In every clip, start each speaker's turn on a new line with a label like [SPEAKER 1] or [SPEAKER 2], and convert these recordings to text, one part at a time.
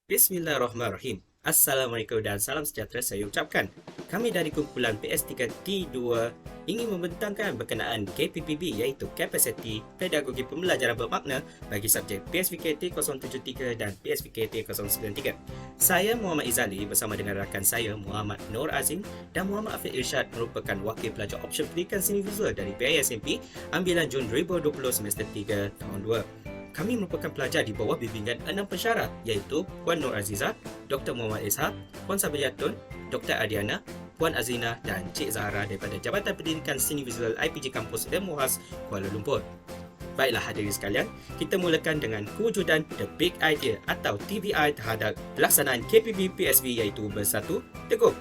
[SPEAKER 1] Bismillahirrahmanirrahim. Assalamualaikum dan salam sejahtera saya ucapkan. Kami dari kumpulan PS3T2 ingin membentangkan berkenaan KPPB iaitu Kapasiti Pedagogi Pembelajaran Bermakna bagi subjek PSVK T073 dan PSVK T093. Saya Muhammad Izali bersama dengan rakan saya Muhammad Nur Azim dan Muhammad Afiq Irsyad merupakan wakil pelajar option pendidikan seni visual dari PISMP ambilan Jun 2020 semester 3 tahun 2. Kami merupakan pelajar di bawah bimbingan 6 pensyarah iaitu Puan Nur Azizah, Dr. Muhammad Ishaq, Puan Sabayatun, Dr. Adiana, Puan Azina dan Cik Zahra daripada Jabatan Pendidikan Seni Visual IPG Kampus Lemuhas, Kuala Lumpur. Baiklah hadirin sekalian, kita mulakan dengan kewujudan The Big Idea atau TBI terhadap pelaksanaan KPB PSV iaitu bersatu teguh.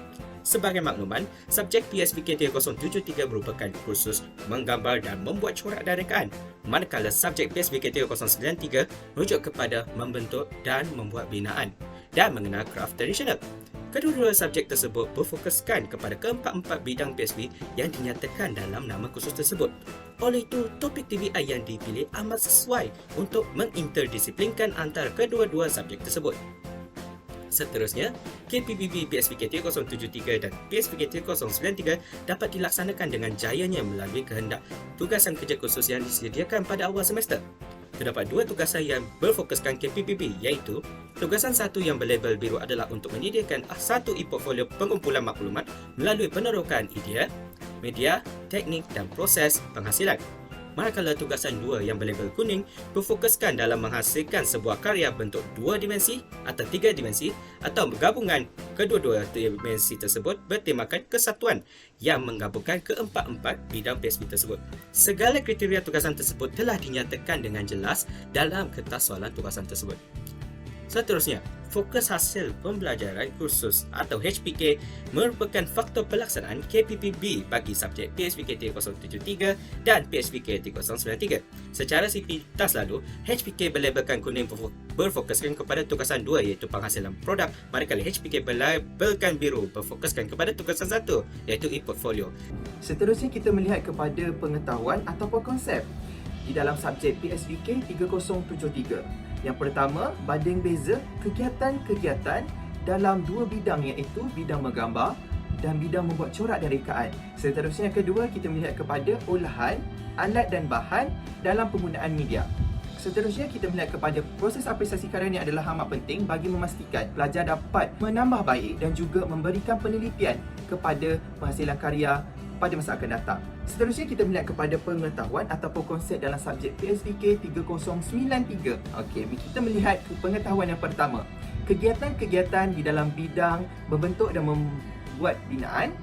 [SPEAKER 1] Sebagai makluman, subjek PSVK 073 merupakan kursus menggambar dan membuat corak dan rekaan, manakala subjek PSVK 093 merujuk kepada membentuk dan membuat binaan dan mengenal kraf tradisional. Kedua-dua subjek tersebut berfokuskan kepada keempat-empat bidang PSV yang dinyatakan dalam nama kursus tersebut. Oleh itu, topik TBI yang dipilih amat sesuai untuk menginterdisiplinkan antara kedua-dua subjek tersebut. Seterusnya, KPPB PSVK 073 dan PSVK 093 dapat dilaksanakan dengan jayanya melalui kehendak tugasan kerja khusus yang disediakan pada awal semester. Terdapat dua tugasan yang berfokuskan KPPB iaitu tugasan satu yang berlabel biru adalah untuk menyediakan satu e-portfolio pengumpulan maklumat melalui penerokan idea, media, teknik dan proses penghasilan. Manakala tugasan 2 yang berlabel kuning berfokuskan dalam menghasilkan sebuah karya bentuk 2 dimensi atau 3 dimensi atau gabungan kedua-dua dimensi tersebut bertemakan kesatuan yang menggabungkan keempat-empat bidang PSV tersebut. Segala kriteria tugasan tersebut telah dinyatakan dengan jelas dalam kertas soalan tugasan tersebut. Seterusnya, fokus hasil pembelajaran kursus atau HPK merupakan faktor pelaksanaan KPPB bagi subjek PSVK T073 dan PSVK T093. Secara sipitas lalu, HPK berlabelkan kuning berfokuskan kepada tugasan 2 iaitu penghasilan produk, manakala HPK berlabelkan biru berfokuskan kepada tugasan 1 iaitu e-portfolio.
[SPEAKER 2] Seterusnya kita melihat kepada pengetahuan ataupun konsep di dalam subjek PSVK 3073. Yang pertama, banding beza kegiatan-kegiatan dalam dua bidang iaitu bidang menggambar dan bidang membuat corak dan rekaan. Seterusnya yang kedua, kita melihat kepada olahan, alat dan bahan dalam penggunaan media. Seterusnya kita melihat kepada proses apresiasi karya ini adalah amat penting bagi memastikan pelajar dapat menambah baik dan juga memberikan penelitian kepada penghasilan karya pada masa akan datang. Seterusnya kita melihat kepada pengetahuan ataupun konsep dalam subjek PSVK 3093. Okey, kita melihat pengetahuan yang pertama. Kegiatan-kegiatan di dalam bidang membentuk dan membuat binaan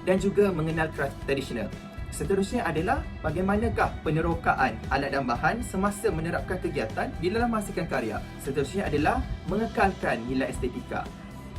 [SPEAKER 2] dan juga mengenal kraf tradisional. Seterusnya adalah bagaimanakah penerokaan alat dan bahan semasa menerapkan kegiatan di dalam menghasilkan karya. Seterusnya adalah mengekalkan nilai estetika.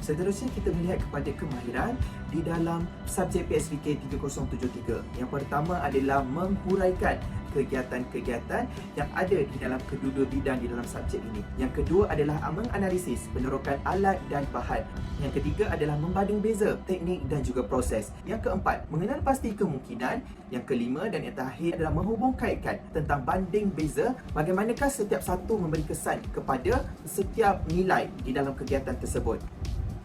[SPEAKER 2] Seterusnya kita melihat kepada kemahiran di dalam subjek PSVK 3073. Yang pertama adalah menghuraikan kegiatan-kegiatan yang ada di dalam kedua-dua bidang di dalam subjek ini. Yang kedua adalah menganalisis penerokan alat dan bahan. Yang ketiga adalah membanding beza teknik dan juga proses. Yang keempat, mengenal pasti kemungkinan. Yang kelima dan yang terakhir adalah menghubung kaitkan tentang banding beza, bagaimanakah setiap satu memberi kesan kepada setiap nilai di dalam kegiatan tersebut.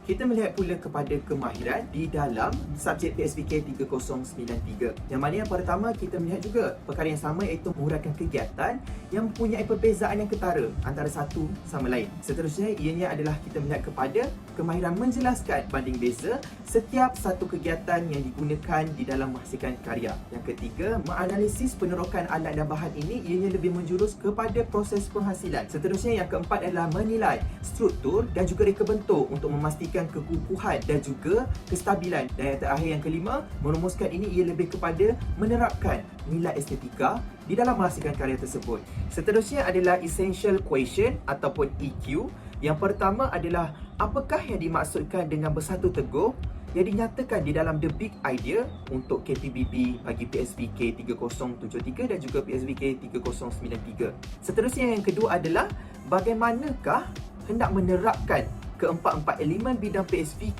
[SPEAKER 2] Kita melihat pula kepada kemahiran di dalam subjek PSVK 3093. Yang mana yang pertama kita melihat juga perkara yang sama iaitu menguraikan kegiatan yang mempunyai perbezaan yang ketara antara satu sama lain. Seterusnya ianya adalah kita melihat kepada kemahiran menjelaskan banding beza setiap satu kegiatan yang digunakan di dalam menghasilkan karya. Yang ketiga, menganalisis penerokan alat dan bahan ini ianya lebih menjurus kepada proses penghasilan. Seterusnya yang keempat adalah menilai struktur dan juga reka bentuk untuk memastikan kekukuhan dan juga kestabilan. Dan yang terakhir yang kelima, merumuskan ini ia lebih kepada menerapkan nilai estetika di dalam menghasilkan karya tersebut. Seterusnya adalah essential question ataupun EQ. Yang pertama adalah apakah yang dimaksudkan dengan bersatu teguh yang dinyatakan di dalam The Big Idea untuk KPBB bagi PSVK 3073 dan juga PSVK 3093. Seterusnya yang kedua adalah bagaimanakah hendak menerapkan keempat-empat elemen bidang PSV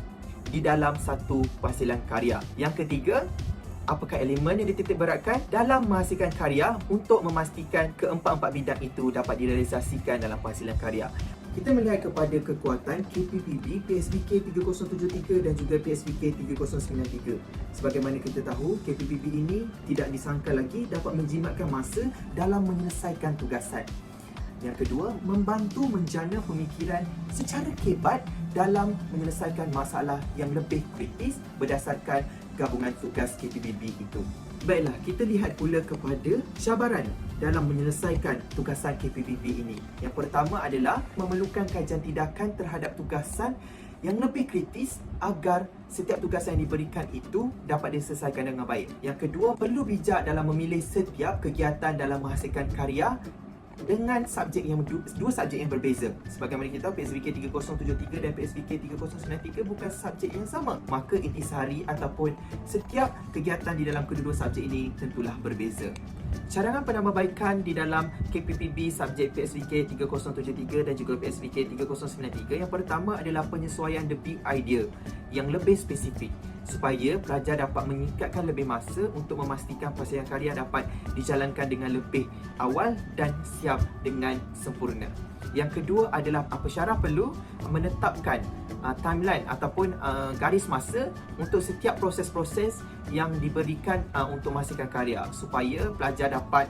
[SPEAKER 2] di dalam satu penghasilan karya. Yang ketiga, apakah elemen yang dititikberatkan dalam menghasilkan karya untuk memastikan keempat-empat bidang itu dapat direalisasikan dalam penghasilan karya. kita melihat kepada kekuatan KPPB, PSBK 3073 dan juga PSBK 3093. Sebagaimana kita tahu, KPPB ini tidak disangka lagi dapat menjimatkan masa dalam menyelesaikan tugasan. Yang kedua, membantu menjana pemikiran secara hebat dalam menyelesaikan masalah yang lebih kritis berdasarkan gabungan tugas KPPB itu. Baiklah, kita lihat pula kepada cabaran dalam menyelesaikan tugasan KPPB ini. Yang pertama adalah memerlukan kajian tindakan terhadap tugasan yang lebih kritis agar setiap tugasan yang diberikan itu dapat diselesaikan dengan baik. Yang kedua, perlu bijak dalam memilih setiap kegiatan dalam menghasilkan karya dengan dua subjek yang berbeza. Sebagaimana kita tahu, PSBK 3073 dan PSBK 3093 bukan subjek yang sama. Maka intisari ataupun setiap kegiatan di dalam kedua-dua subjek ini tentulah berbeza. Cadangan penambahbaikan di dalam KPPB subjek PSBK 3073 dan juga PSBK 3093. Yang pertama adalah penyesuaian the big idea yang lebih spesifik supaya pelajar dapat menyingkatkan lebih masa untuk memastikan penyelesaian karya dapat dijalankan dengan lebih awal dan siap dengan sempurna. Yang kedua adalah pensyarah perlu menetapkan timeline ataupun garis masa untuk setiap proses-proses yang diberikan untuk menghasilkan karya supaya pelajar dapat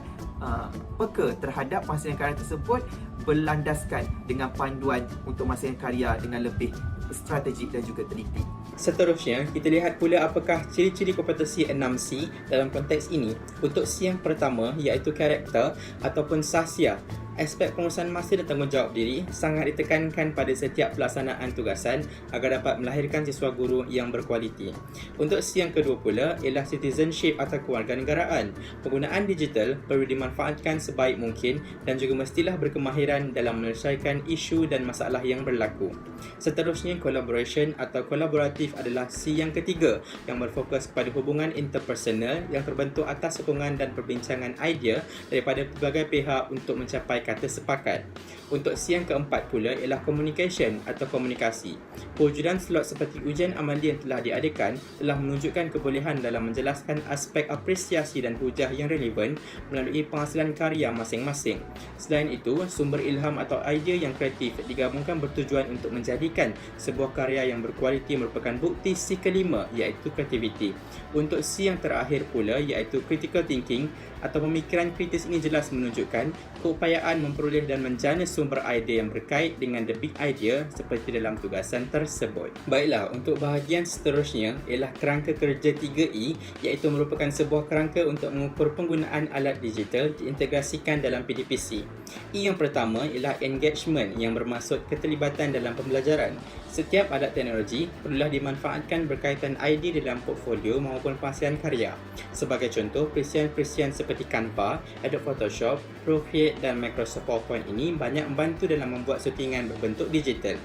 [SPEAKER 2] peka terhadap menghasilkan karya tersebut berlandaskan dengan panduan untuk menghasilkan karya dengan lebih strategik dan juga teliti.
[SPEAKER 3] Seterusnya, kita lihat pula apakah ciri-ciri kompetensi 6C dalam konteks ini. Untuk C yang pertama, iaitu karakter ataupun sahsia. Aspek pengurusan masa dan tanggungjawab diri sangat ditekankan pada setiap pelaksanaan tugasan agar dapat melahirkan siswa guru yang berkualiti. Untuk C yang kedua pula ialah citizenship atau kewarganegaraan. Penggunaan digital perlu dimanfaatkan sebaik mungkin dan juga mestilah berkemahiran dalam menyelesaikan isu dan masalah yang berlaku. Seterusnya, collaboration atau kolaboratif adalah C yang ketiga yang berfokus kepada hubungan interpersonal yang terbentuk atas sokongan dan perbincangan idea daripada pelbagai pihak untuk mencapai kata sepakat. Untuk C yang keempat pula ialah communication atau komunikasi. Pewujudan slot seperti ujian amali yang telah diadakan telah menunjukkan kebolehan dalam menjelaskan aspek apresiasi dan hujah yang relevan melalui penghasilan karya masing-masing. Selain itu, sumber ilham atau idea yang kreatif digabungkan bertujuan untuk menjadikan sebuah karya yang berkualiti merupakan bukti C kelima iaitu creativity. Untuk C yang terakhir pula iaitu critical thinking atau pemikiran kritis ini jelas menunjukkan keupayaan memperoleh dan menjana sumber idea yang berkait dengan the big idea seperti dalam tugasan tersebut. Baiklah, untuk bahagian seterusnya ialah kerangka kerja 3E iaitu merupakan sebuah kerangka untuk mengukur penggunaan alat digital diintegrasikan dalam PDPC. E yang pertama ialah engagement yang bermaksud keterlibatan dalam pembelajaran. Setiap alat teknologi perlulah dimanfaatkan berkaitan idea dalam portfolio maupun penghasilan karya. Sebagai contoh, perisian-perisian seperti Canva, Adobe Photoshop, Procreate dan Microsoft PowerPoint ini banyak membantu dalam membuat syutingan berbentuk digital.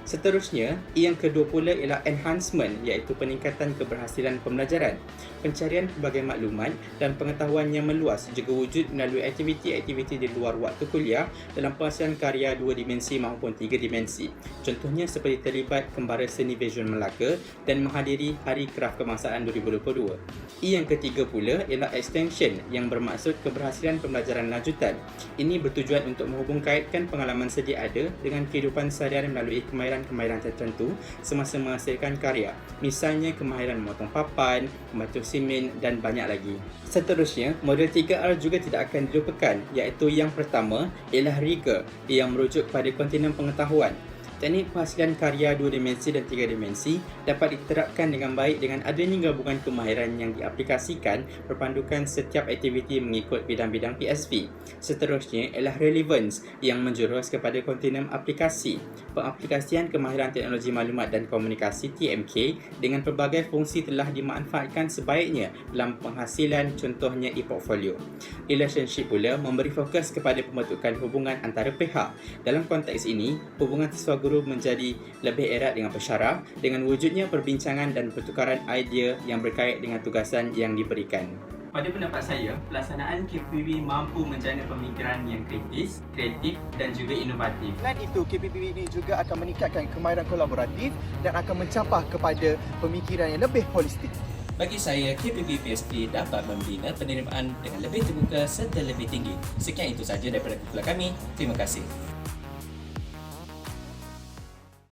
[SPEAKER 3] Seterusnya, yang kedua pula ialah enhancement iaitu peningkatan keberhasilan pembelajaran. Pencarian pelbagai maklumat dan pengetahuan yang meluas juga wujud melalui aktiviti-aktiviti di luar waktu kuliah dalam penghasilan karya 2 dimensi maupun 3 dimensi. Contohnya seperti terlibat kembara seni visual Melaka dan menghadiri Hari Kraf Kebangsaan 2022. Yang ketiga pula ialah extension yang bermaksud keberhasilan pembelajaran lanjutan. Ini bertujuan untuk menghubungkaitkan pengalaman sedia ada dengan kehidupan seharian melalui kemahiran-kemahiran tertentu semasa menghasilkan karya. Misalnya kemahiran memotong papan, membatu simen dan banyak lagi. Seterusnya, model 3R juga tidak akan dilupakan iaitu yang pertama ialah rigor yang merujuk pada kontinen pengetahuan. Teknik penghasilan karya 2 dimensi dan 3 dimensi dapat diterapkan dengan baik dengan adanya gabungan kemahiran yang diaplikasikan berpandukan setiap aktiviti mengikut bidang-bidang PSV. Seterusnya ialah relevance yang menjurus kepada kontinen aplikasi. Pengaplikasian kemahiran teknologi maklumat dan komunikasi TMK dengan pelbagai fungsi telah dimanfaatkan sebaiknya dalam penghasilan, contohnya e-portfolio. Relationship pula memberi fokus kepada pembentukan hubungan antara pihak. Dalam konteks ini, hubungan siswa guru menjadi lebih erat dengan pensyarah dengan wujudnya perbincangan dan pertukaran idea yang berkait dengan tugasan yang diberikan. Pada pendapat saya, pelaksanaan KPPB mampu menjana pemikiran yang kritis, kreatif dan juga inovatif.
[SPEAKER 2] Selain itu, KPPB ini juga akan meningkatkan kemahiran kolaboratif dan akan mencapah kepada pemikiran yang lebih holistik.
[SPEAKER 1] Bagi saya, KPPB PSP dapat membina penerimaan dengan lebih terbuka serta lebih tinggi. Sekian itu sahaja daripada kumpulan kami. Terima kasih.